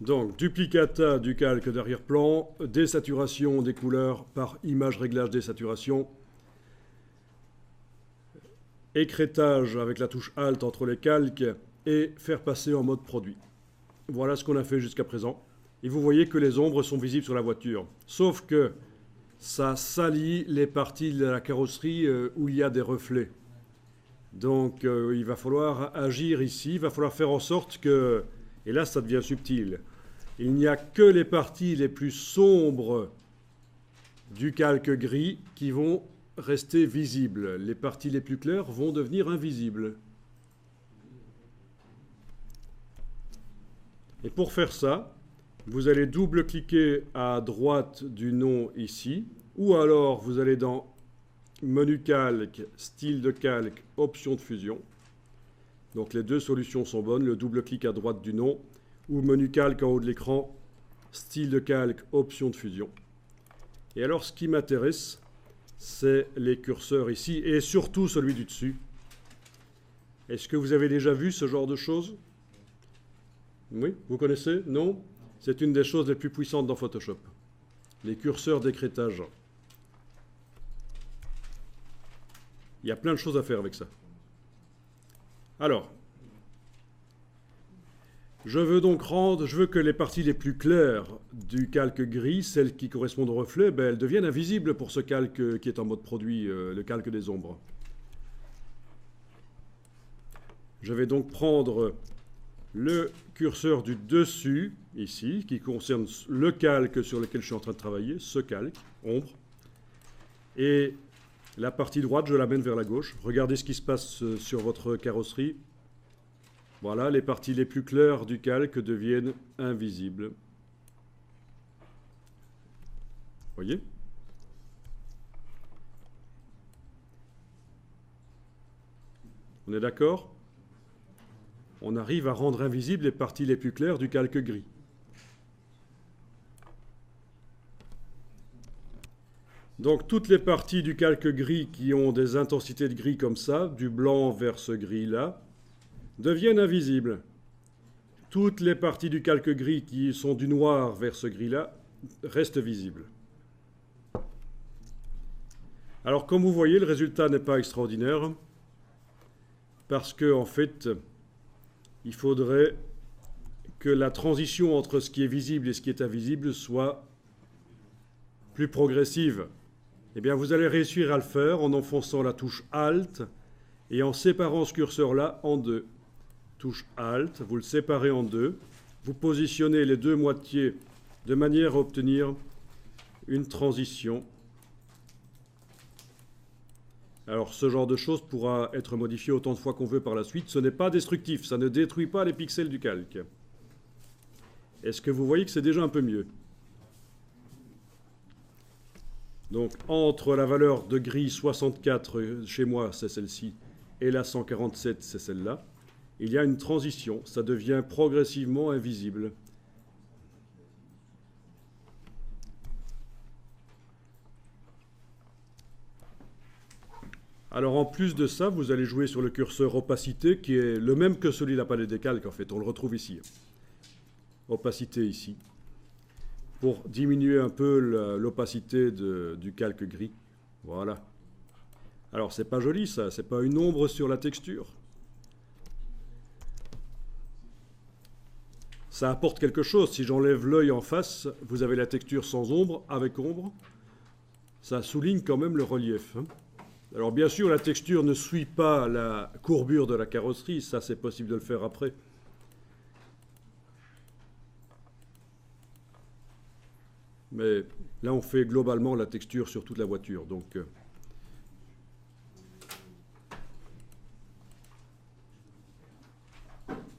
Donc, duplicata du calque d'arrière-plan, désaturation des couleurs par image réglage désaturation, écrêtage avec la touche Alt entre les calques et faire passer en mode produit. Voilà ce qu'on a fait jusqu'à présent. Et vous voyez que les ombres sont visibles sur la voiture. Sauf que ça salit les parties de la carrosserie où il y a des reflets. Donc il va falloir agir ici, il va falloir faire en sorte que, et là ça devient subtil, il n'y a que les parties les plus sombres du calque gris qui vont rester visibles. Les parties les plus claires vont devenir invisibles. Et pour faire ça, vous allez double-cliquer à droite du nom ici, ou alors vous allez dans Menu calque, style de calque, option de fusion. Donc les deux solutions sont bonnes, le double-clic à droite du nom, ou menu calque en haut de l'écran, style de calque, option de fusion. Et alors ce qui m'intéresse, c'est les curseurs ici, et surtout celui du dessus. Est-ce que vous avez déjà vu ce genre de choses? Oui, vous connaissez? Non? C'est une des choses les plus puissantes dans Photoshop. Les curseurs d'écrêtage. Il y a plein de choses à faire avec ça. Alors, je veux que les parties les plus claires du calque gris, celles qui correspondent au reflet, elles deviennent invisibles pour ce calque qui est en mode produit, le calque des ombres. Je vais donc prendre le curseur du dessus, ici, qui concerne le calque sur lequel je suis en train de travailler, ce calque, ombre, et la partie droite, je l'amène vers la gauche. Regardez ce qui se passe sur votre carrosserie. Voilà, les parties les plus claires du calque deviennent invisibles. Voyez? On est d'accord? On arrive à rendre invisibles les parties les plus claires du calque gris. Donc toutes les parties du calque gris qui ont des intensités de gris comme ça, du blanc vers ce gris-là, deviennent invisibles. Toutes les parties du calque gris qui sont du noir vers ce gris-là restent visibles. Alors comme vous voyez, le résultat n'est pas extraordinaire, parce que en fait, il faudrait que la transition entre ce qui est visible et ce qui est invisible soit plus progressive. Eh bien, vous allez réussir à le faire en enfonçant la touche Alt et en séparant ce curseur-là en deux. Touche Alt, vous le séparez en deux, vous positionnez les deux moitiés de manière à obtenir une transition. Alors, ce genre de choses pourra être modifié autant de fois qu'on veut par la suite. Ce n'est pas destructif, ça ne détruit pas les pixels du calque. Est-ce que vous voyez que c'est déjà un peu mieux? Donc, entre la valeur de gris 64, chez moi, c'est celle-ci, et la 147, c'est celle-là, il y a une transition. Ça devient progressivement invisible. Alors, en plus de ça, vous allez jouer sur le curseur opacité, qui est le même que celui de la palette des calques, en fait. On le retrouve ici. Opacité ici. Pour diminuer un peu l'opacité du calque gris. Voilà. Alors, c'est pas joli, ça. C'est pas une ombre sur la texture. Ça apporte quelque chose. Si j'enlève l'œil en face, vous avez la texture sans ombre, avec ombre. Ça souligne quand même le relief. Alors, bien sûr, la texture ne suit pas la courbure de la carrosserie. Ça, c'est possible de le faire après. Mais là, on fait globalement la texture sur toute la voiture. Donc,